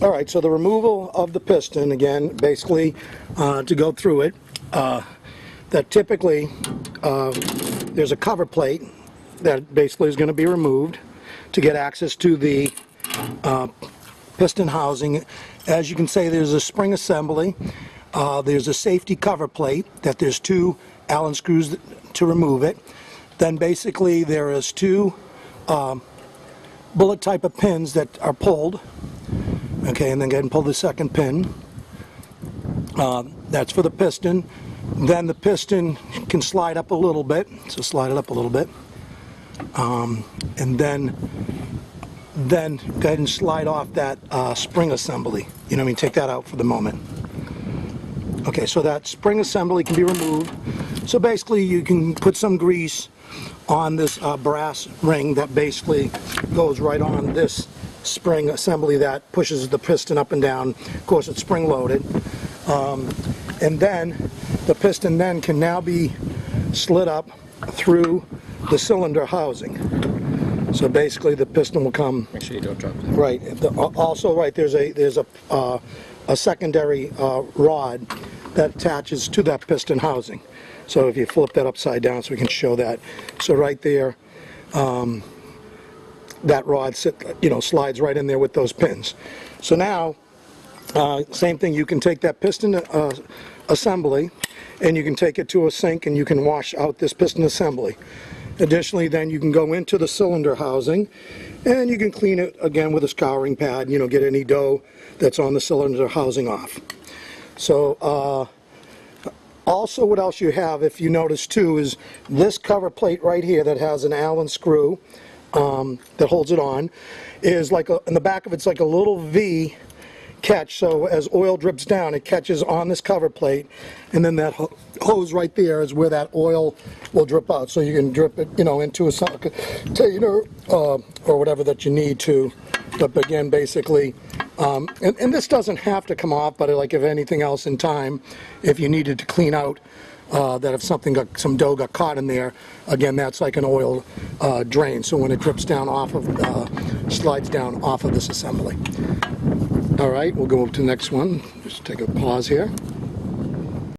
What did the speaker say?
Alright, so the removal of the piston, again, basically to go through it, that typically there's a cover plate that basically is going to be removed to get access to the piston housing. As you can see, there's a spring assembly, there's a safety cover plate that there's 2 Allen screws to remove it. Then basically there is 2 bullet type of pins that are pulled. Okay, and then go ahead and pull the second pin. That's for the piston. Then the piston can slide up a little bit, so slide it up a little bit. And then go ahead and slide off that spring assembly. You know what I mean? Take that out for the moment. Okay, so that spring assembly can be removed. So basically you can put some grease on this brass ring that basically goes right on this spring assembly that pushes the piston up and down. Of course, it's spring loaded. And then the piston then can now be slid up through the cylinder housing. So basically the piston will come. Make sure you don't drop that. Right. Also, right, there's a secondary rod that attaches to that piston housing. So if you flip that upside down so we can show that. So right there, that rod slides right in there with those pins. So now, same thing, you can take that piston assembly and you can take it to a sink and you can wash out this piston assembly. Additionally, then you can go into the cylinder housing and you can clean it again with a scouring pad, get any dough that's on the cylinder housing off. So also what else you have, if you notice too, is this cover plate right here that has an Allen screw that holds it on, is like in the back of it's like a little V catch, so as oil drips down it catches on this cover plate, and then that hose right there is where that oil will drip out, so you can drip it into a container or whatever that you need to. But again, basically, and this doesn't have to come off, but like if anything else in time, if you needed to clean out that if some dough got caught in there, again, that's like an oil drain, so when it drips down off of slides down off of this assembly. Alright, we'll go to the next one. Just take a pause here.